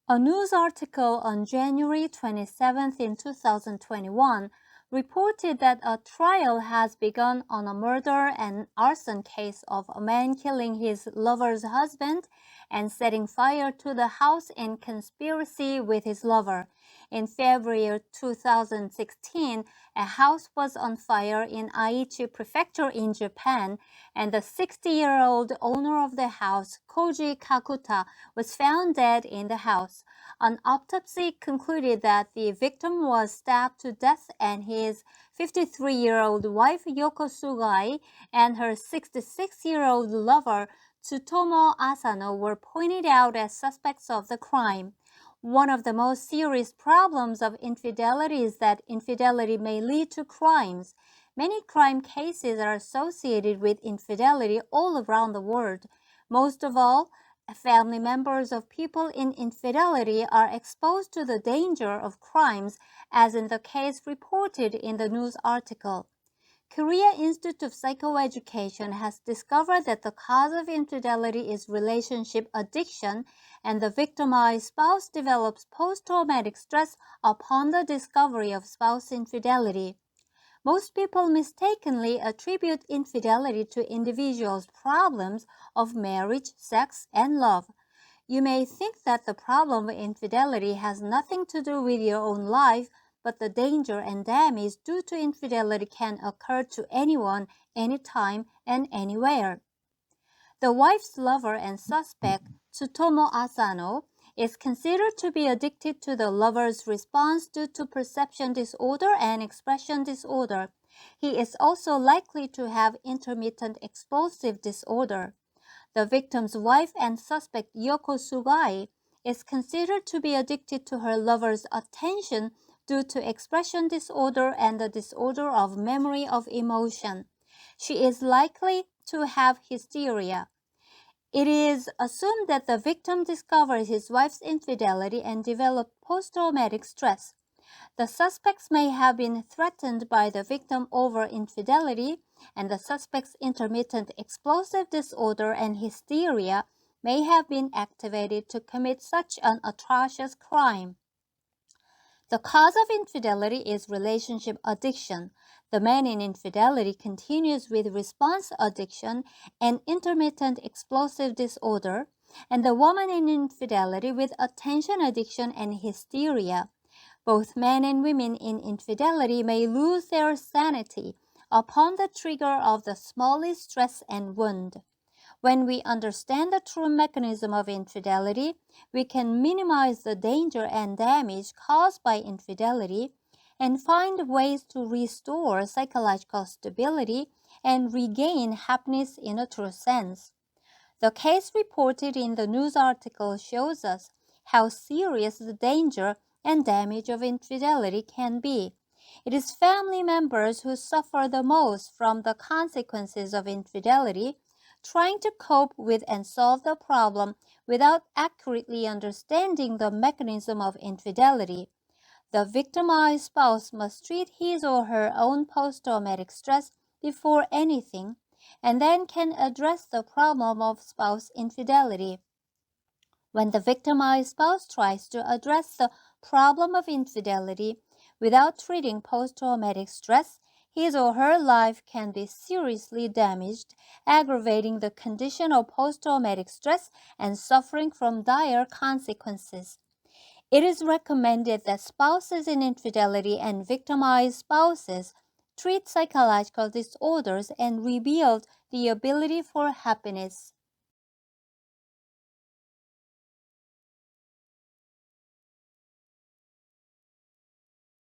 A news article on January 27th in 2021 reported that a trial has begun on a murder and arson case of a man killing his lover's husband and setting fire to the house in conspiracy with his lover. In February 2016, a house was on fire in Aichi Prefecture in Japan, and the 60-year-old owner of the house, Koji Kakuta, was found dead in the house. An autopsy concluded that the victim was stabbed to death, and his 53-year-old wife, Yoko Sugai, and her 66-year-old lover, Tsutomu Asano, were pointed out as suspects of the crime. One of the most serious problems of infidelity is that infidelity may lead to crimes. Many crime cases are associated with infidelity all around the world. Most of all, family members of people in infidelity are exposed to the danger of crimes, as in the case reported in the news article. Korea Institute of Psychoeducation has discovered that the cause of infidelity is relationship addiction, and the victimized spouse develops post-traumatic stress upon the discovery of spouse infidelity. Most people mistakenly attribute infidelity to individuals' problems of marriage, sex, and love. You may think that the problem of infidelity has nothing to do with your own life, but the danger and damage due to infidelity can occur to anyone, anytime, and anywhere. The wife's lover and suspect, Tsutomu Asano, is considered to be addicted to the lover's response due to perception disorder and expression disorder. He is also likely to have intermittent explosive disorder. The victim's wife and suspect, Yoko Sugai, is considered to be addicted to her lover's attention due to expression disorder and the disorder of memory of emotion. She is likely to have hysteria. It is assumed that the victim discovered his wife's infidelity and developed post-traumatic stress. The suspects may have been threatened by the victim over infidelity, and the suspect's intermittent explosive disorder and hysteria may have been activated to commit such an atrocious crime. The cause of infidelity is relationship addiction. The man in infidelity continues with response addiction and intermittent explosive disorder, and the woman in infidelity with attention addiction and hysteria. Both men and women in infidelity may lose their sanity upon the trigger of the smallest stress and wound. When we understand the true mechanism of infidelity, we can minimize the danger and damage caused by infidelity and find ways to restore psychological stability and regain happiness in a true sense. The case reported in the news article shows us how serious the danger and damage of infidelity can be. It is family members who suffer the most from the consequences of infidelity, trying to cope with and solve the problem without accurately understanding the mechanism of infidelity. The victimized spouse must treat his or her own post-traumatic stress before anything, and then can address the problem of spouse infidelity. When the victimized spouse tries to address the problem of infidelity without treating post-traumatic stress, his or her life can be seriously damaged, aggravating the condition of post-traumatic stress and suffering from dire consequences. It is recommended that spouses in infidelity and victimized spouses treat psychological disorders and rebuild the ability for happiness.